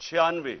96,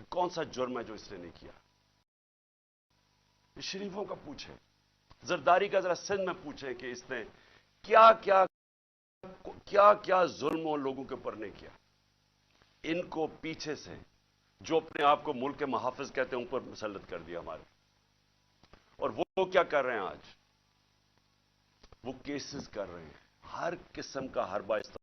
کہ کون سا جرم ہے جو اس نے نہیں کیا. شریفوں کا پوچھیں, زرداری کا ذرا سندھ میں پوچھیں کہ اس نے کیا کیا کیا کیا ظلم ان لوگوں کے اوپر نہیں کیا. ان کو پیچھے سے جو اپنے آپ کو ملک کے محافظ کہتے ہیں اوپر مسلط کر دیا ہمارے. اور وہ کیا کر رہے ہیں آج؟ وہ کیسز کر رہے ہیں, ہر قسم کا حربہ استعمال.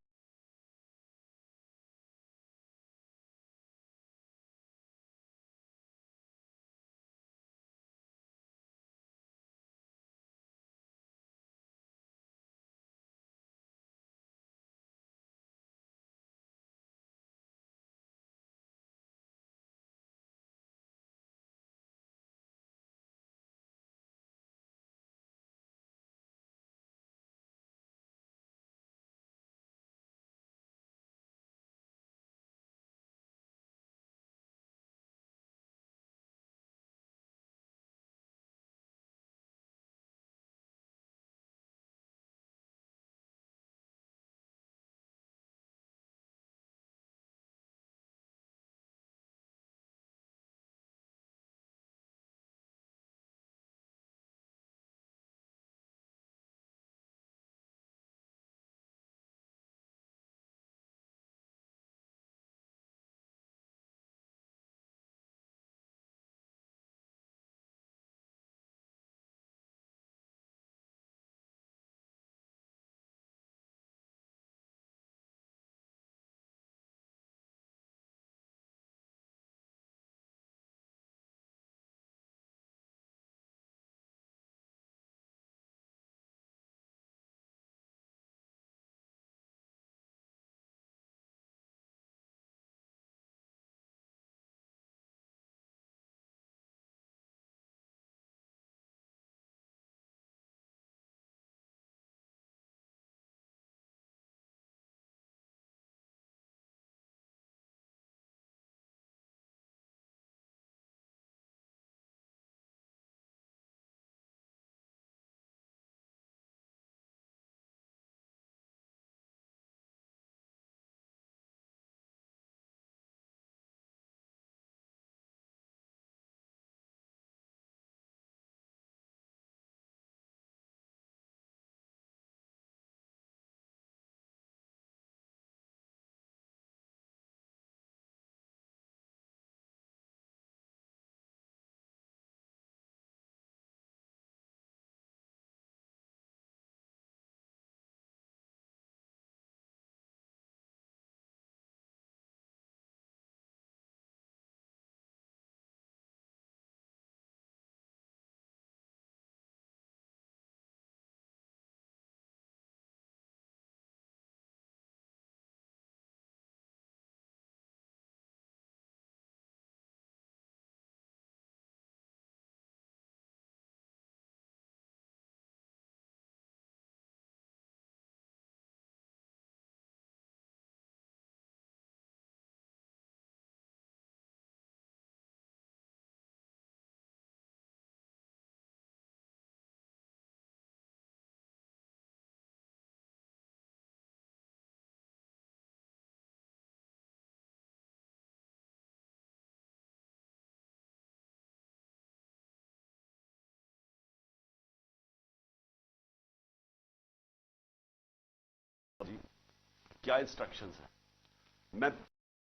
کیا انسٹرکشنز ہیں؟ میں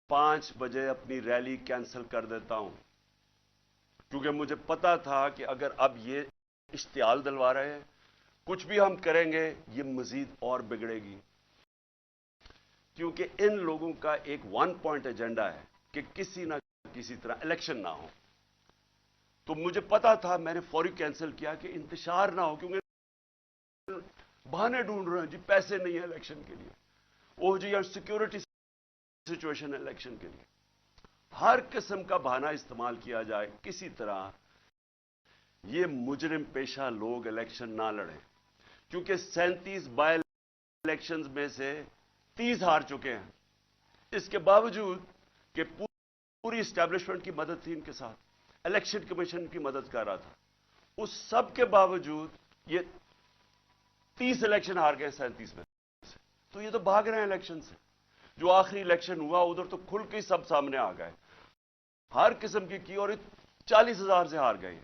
5 بجے اپنی ریلی کینسل کر دیتا ہوں, کیونکہ مجھے پتا تھا کہ اگر اب یہ اشتعال دلوا رہے ہیں, کچھ بھی ہم کریں گے یہ مزید اور بگڑے گی. کیونکہ ان لوگوں کا ایک 1 پوائنٹ ایجنڈا ہے کہ کسی نہ کسی طرح الیکشن نہ ہو. تو مجھے پتا تھا, میں نے فوری کینسل کیا کہ انتشار نہ ہو, کیونکہ بہانے ڈھونڈ رہے ہیں جی, پیسے نہیں ہیں الیکشن کے لیے, وہ جی سیکورٹی سچویشن ہے الیکشن کے لیے. ہر قسم کا بہانہ استعمال کیا جائے, کسی طرح یہ مجرم پیشہ لوگ الیکشن نہ لڑیں. کیونکہ 37 بائی الیکشنز میں سے 30 ہار چکے ہیں. اس کے باوجود کہ پوری اسٹیبلشمنٹ کی مدد تھی ان کے ساتھ, الیکشن کمیشن کی مدد کر رہا تھا, اس سب کے باوجود یہ 30 الیکشن ہار گئے 37 میں سے. تو یہ تو بھاگ رہے ہیں الیکشن سے. جو آخری الیکشن ہوا ادھر تو کھل کے سب سامنے آ گئے. ہر قسم کی اور 40,000 سے ہار گئے.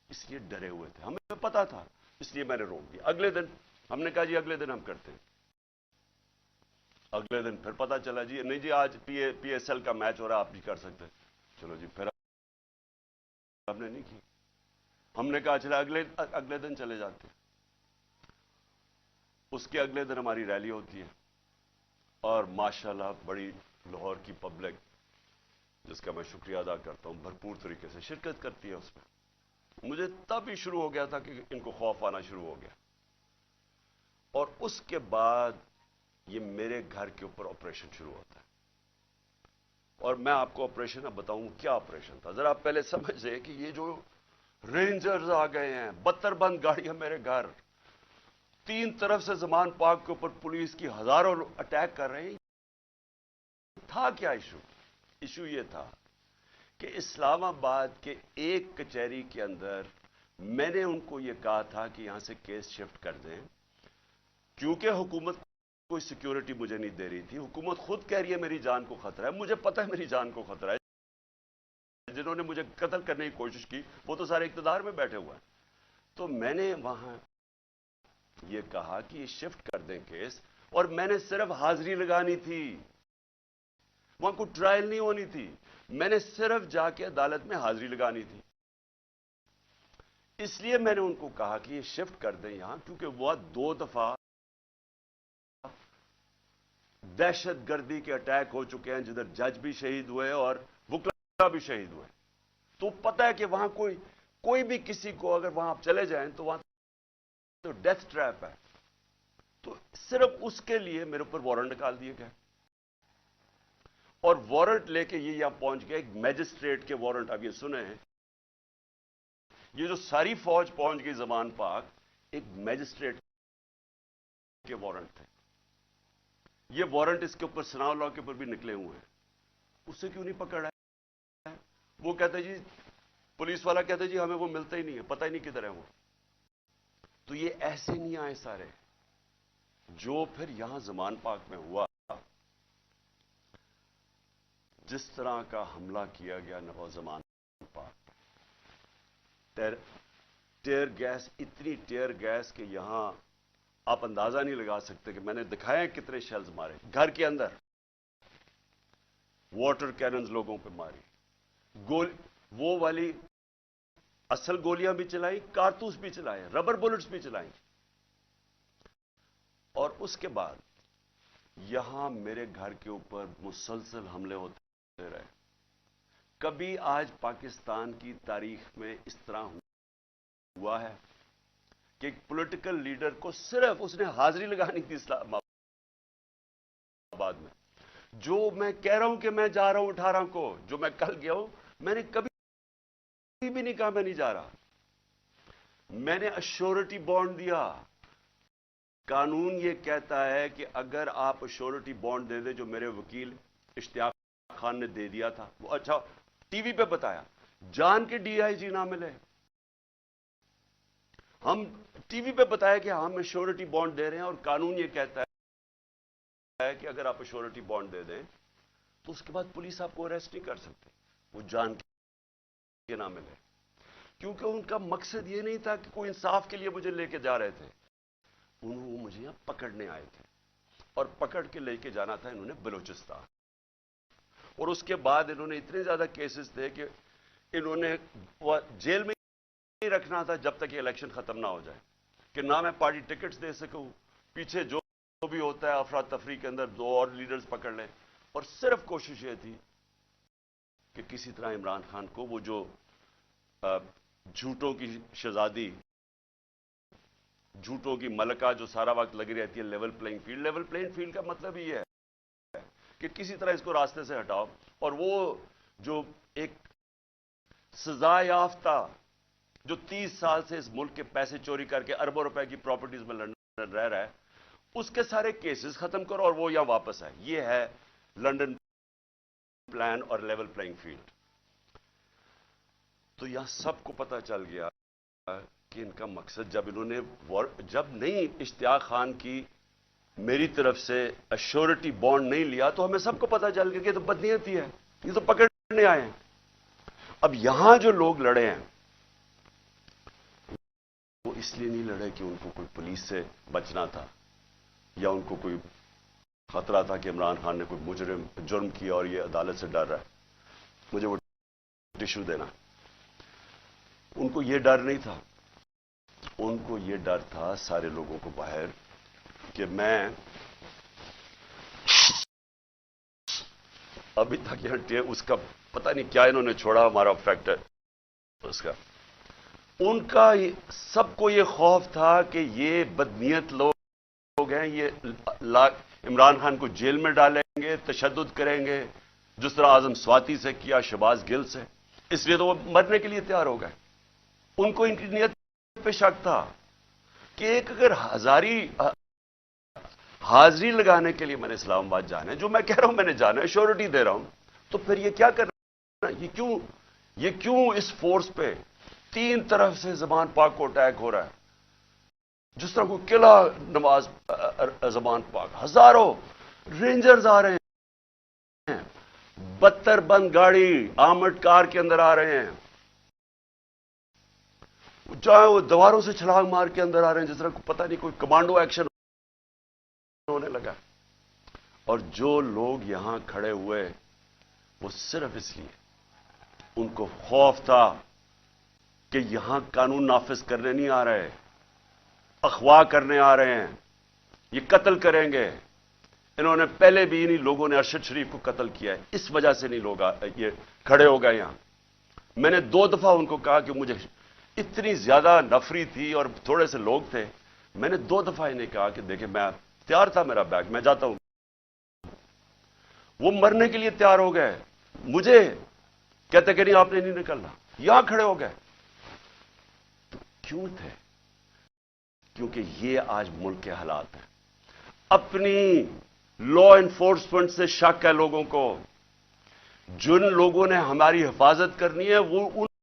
اس لیے ڈرے ہوئے تھے, ہمیں پتا تھا, اس لیے میں نے روک دیا. اگلے دن ہم نے کہا جی اگلے دن ہم کرتے ہیں. اگلے دن پھر پتا چلا جی نہیں جی آج پی ایس ایل کا میچ ہو رہا, آپ نہیں کر سکتے. چلو جی پھر ہم نے نہیں کی. ہم نے کہا چلا اگلے دن چلے جاتے ہیں. اس کے اگلے دن ہماری ریلی ہوتی ہے اور ماشاءاللہ بڑی لاہور کی پبلک, جس کا میں شکریہ ادا کرتا ہوں, بھرپور طریقے سے شرکت کرتی ہے اس میں. مجھے تب ہی شروع ہو گیا تھا کہ ان کو خوف آنا شروع ہو گیا. اور اس کے بعد یہ میرے گھر کے اوپر آپریشن شروع ہوتا ہے. اور میں آپ کو آپریشن اب بتاؤں کیا آپریشن تھا. ذرا آپ پہلے سمجھ لیں کہ یہ جو رینجرز آ گئے ہیں, 72 بند گاڑیاں میرے گھر, 3 طرف سے زمان پاک کے اوپر پولیس کی ہزاروں اٹیک کر رہے ہیں. تھا کیا ایشو یہ تھا کہ اسلام آباد کے ایک کچہری کے اندر میں نے ان کو یہ کہا تھا کہ یہاں سے کیس شفٹ کر دیں, کیونکہ حکومت کوئی سیکیورٹی مجھے نہیں دے رہی تھی. حکومت خود کہہ رہی ہے میری جان کو خطرہ ہے, مجھے پتہ ہے میری جان کو خطرہ ہے. جنہوں نے مجھے قتل کرنے کی کوشش کی وہ تو سارے اقتدار میں بیٹھے ہوئے ہیں. تو میں نے وہاں یہ کہا کہ یہ شفٹ کر دیں کیس, اور میں نے صرف حاضری لگانی تھی, وہاں کوئی ٹرائل نہیں ہونی تھی. میں نے صرف جا کے عدالت میں حاضری لگانی تھی. اس لیے میں نے ان کو کہا کہ یہ شفٹ کر دیں یہاں, کیونکہ وہ 2 دفعہ دہشت گردی کے اٹیک ہو چکے ہیں جدھر جج بھی شہید ہوئے اور وکلا بھی شہید ہوئے. تو پتہ ہے کہ وہاں کوئی بھی کسی کو اگر وہاں آپ چلے جائیں تو وہاں تو ڈیتھ ٹریپ ہے. تو صرف اس کے لیے میرے اوپر وارنٹ نکال دیے گئے, اور وارنٹ لے کے یہ یہاں پہنچ گئے. ایک میجسٹریٹ کے وارنٹ, اب یہ سنیں, یہ جو ساری فوج پہنچ گئی زمان پاک, ایک میجسٹریٹ کے وارنٹ تھے. یہ وارنٹ اس کے اوپر ثناء اللہ کے اوپر بھی نکلے ہوئے ہیں. اسے کیوں نہیں پکڑا ہے؟ وہ کہتے جی, پولیس والا کہتے جی ہمیں وہ ملتا ہی نہیں ہے, پتہ ہی نہیں کدھر ہے وہ. تو یہ ایسے نہیں آئے سارے. جو پھر یہاں زمان پاک میں ہوا, جس طرح کا حملہ کیا گیا نوزمان پاک, ٹیئر گیس, اتنی ٹیئر گیس کہ یہاں آپ اندازہ نہیں لگا سکتے کہ میں نے دکھایا کتنے شیلز مارے گھر کے اندر. واٹر کیننز لوگوں پہ ماری, وہ والی اصل گولیاں بھی چلائیں, کارتوس بھی چلائے, ربر بلٹس بھی چلائیں. اور اس کے بعد یہاں میرے گھر کے اوپر مسلسل حملے ہوتے رہے. کبھی آج پاکستان کی تاریخ میں اس طرح ہوا ہے کہ ایک پولیٹیکل لیڈر کو صرف اس نے حاضری لگانی تھی اسلام آباد میں. جو میں کہہ رہا ہوں کہ میں جا رہا ہوں 18 کو, جو میں کل گیا ہوں, میں نے کبھی بھی نہیں کہا میں نہیں جا رہا. میں نے ایشورٹی بانڈ دیا. قانون یہ کہتا ہے کہ اگر آپ ایشورٹی بانڈ دے دیں, جو میرے وکیل اشتیاق خان نے دے دیا تھا, وہ اچھا ٹی وی پہ بتایا, جان کے ڈی آئی جی نہ ملے, ہم ٹی وی پہ بتایا کہ ہم ایشورٹی بانڈ دے رہے ہیں, اور قانون یہ کہتا ہے کہ اگر آپ ایشورٹی بانڈ دے دیں تو اس کے بعد پولیس آپ کو اریسٹ نہیں کر سکتے, وہ جان کے نہ ملے. کیونکہ ان کا مقصد یہ نہیں تھا کہ کوئی انصاف کے لیے مجھے لے کے جا رہے تھے, وہ مجھے یہاں پکڑنے آئے تھے, اور پکڑ کے لے کے جانا تھا انہوں نے بلوچستان. اور اس کے بعد انہوں نے اتنے زیادہ کیسز تھے کہ انہوں نے جیل میں ہی رکھنا تھا جب تک یہ الیکشن ختم نہ ہو جائے, کہ نہ میں پارٹی ٹکٹس دے سکوں, پیچھے جو بھی ہوتا ہے افراتفری کے اندر 2 اور لیڈرز پکڑ لیں. اور صرف کوشش یہ تھی کہ کسی طرح عمران خان کو, وہ جو جھوٹوں کی شہزادی, جھوٹوں کی ملکہ جو سارا وقت لگی رہتی ہے level playing field. Level playing field کا مطلب یہ ہے کہ کسی طرح اس کو راستے سے ہٹاؤ. اور وہ جو ایک سزا یافتہ جو 30 سال سے اس ملک کے پیسے چوری کر کے اربوں روپے کی پراپرٹیز میں لندن رہ رہا ہے, اس کے سارے کیسز ختم کرو اور وہ یہاں واپس ہے. یہ ہے لنڈن پلان اور لیول پلینگ فیلڈ. تو یہاں سب کو پتا چل گیا کہ ان کا مقصد, جب نہیں اشتیاق خان کی میری طرف سے ایشورٹی بانڈ نہیں لیا, تو ہمیں سب کو پتا چل گیا کہ یہ تو بدنیتی ہے, یہ تو پکڑنے آئے ہیں. اب یہاں جو لوگ لڑے ہیں وہ اس لیے نہیں لڑے کہ ان کو کوئی پولیس سے بچنا تھا یا ان کو کوئی خطرہ تھا کہ عمران خان نے کوئی جرم کیا اور یہ عدالت سے ڈر رہا ہے مجھے وہ ٹشو دینا. ان کو یہ ڈر نہیں تھا. ان کو یہ ڈر تھا سارے لوگوں کو باہر کہ میں ابھی تک یہاں اس کا پتہ نہیں کیا انہوں نے چھوڑا ہمارا فیکٹر اس کا. ان کا سب کو یہ خوف تھا کہ یہ بدنیت لوگ ہیں, یہ عمران خان کو جیل میں ڈالیں گے, تشدد کریں گے جس طرح اعظم سواتی سے کیا, شہباز گل سے. اس لیے تو وہ مرنے کے لیے تیار ہو گئے. ان کو ان کی نیت پہ شک تھا کہ ایک اگر حاضری لگانے کے لیے میں نے اسلام آباد جانا ہے, جو میں کہہ رہا ہوں میں نے جانا ہے, شیورٹی دے رہا ہوں, تو پھر یہ کیا کرنا, یہ کیوں اس فورس پہ 3 طرف سے زبان پاک کو اٹیک ہو رہا ہے, جس طرح کوئی قلعہ نواز زبان پاک, ہزاروں رینجرز آ رہے ہیں, 72 بند گاڑی آرمڈ کار کے اندر آ رہے ہیں, چاہے وہ دیواروں سے چھلانگ مار کے اندر آ رہے ہیں جس طرح کو پتہ نہیں کوئی کمانڈو ایکشن ہونے لگا. اور جو لوگ یہاں کھڑے ہوئے وہ صرف اس لیے ان کو خوف تھا کہ یہاں قانون نافذ کرنے نہیں آ رہے, اغوا کرنے آ رہے ہیں, یہ قتل کریں گے. انہوں نے پہلے بھی انہی لوگوں نے ارشد شریف کو قتل کیا ہے, اس وجہ سے نہیں لوگ یہ کھڑے ہو گئے یہاں. میں نے 2 دفعہ ان کو کہا کہ مجھے اتنی زیادہ نفری تھی اور تھوڑے سے لوگ تھے, میں نے 2 دفعہ انہیں کہا کہ دیکھیں میں تیار تھا, میرا بیگ میں جاتا ہوں. وہ مرنے کے لیے تیار ہو گئے, مجھے کہتے کہ نہیں آپ نے نہیں نکلنا, یہاں کھڑے ہو گئے. تو کیوں تھے؟ کیونکہ یہ آج ملک کے حالات ہیں. اپنی لا انفورسمنٹ سے شک ہے لوگوں کو. جن لوگوں نے ہماری حفاظت کرنی ہے وہ ان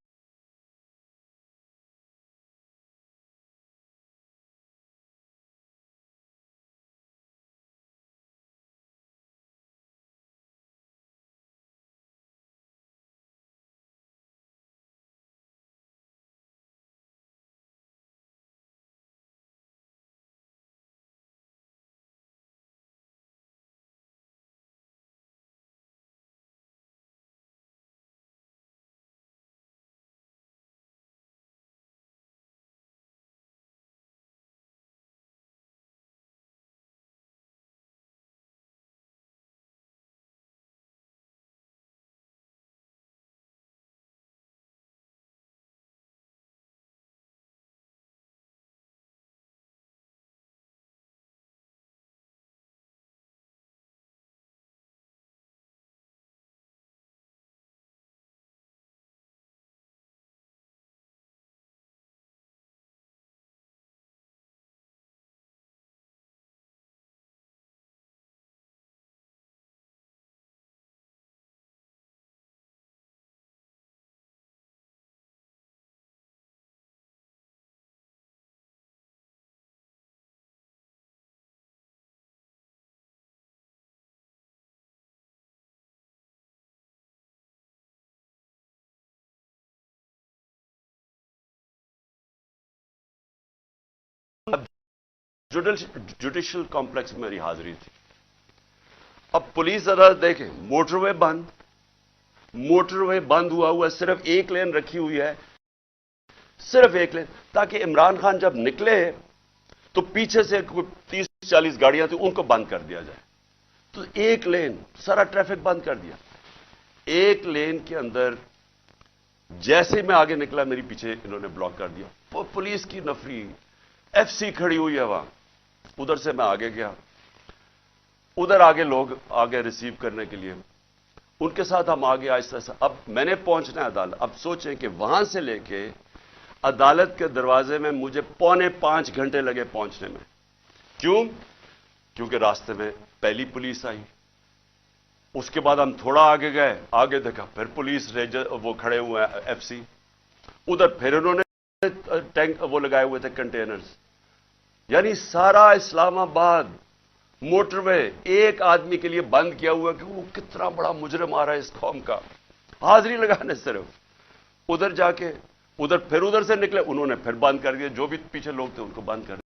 جوڈیشل کمپلیکس میں میری حاضری تھی. اب پولیس عدالت دیکھیں, موٹر وے بند ہوا ہے, صرف 1 لین رکھی ہوئی ہے, صرف 1 لین, تاکہ عمران خان جب نکلے تو پیچھے سے 30-40 گاڑیاں تھیں ان کو بند کر دیا جائے. تو 1 لین سارا ٹریفک بند کر دیا. 1 لین کے اندر جیسے میں آگے نکلا میری پیچھے انہوں نے بلاک کر دیا. پولیس کی نفری, ایف سی کھڑی ہوئی ہے وہاں. ادھر سے میں آگے گیا, ادھر آگے لوگ آگے ریسیو کرنے کے لیے, ان کے ساتھ ہم آگے آہستہ آہستہ. اب میں نے پہنچنا ہے عدالت. اب سوچیں کہ وہاں سے لے کے عدالت کے دروازے میں مجھے 4.25 گھنٹے لگے پہنچنے میں. کیوں؟ کیونکہ راستے میں پہلی پولیس آئی, اس کے بعد ہم تھوڑا آگے گئے, آگے دیکھا پھر پولیس رینجر وہ کھڑے ہوئے ہیں ایف سی, ادھر پھر انہوں نے ٹینک وہ لگائے ہوئے تھے کنٹینرز. یعنی سارا اسلام آباد موٹر وے ایک آدمی کے لیے بند کیا ہوا کہ وہ کتنا بڑا مجرم آ رہا ہے اس قوم کا, حاضری لگانے صرف. ادھر جا کے ادھر سے نکلے، انہوں نے پھر بند کر دیا، جو بھی پیچھے لوگ تھے ان کو بند کر دیا۔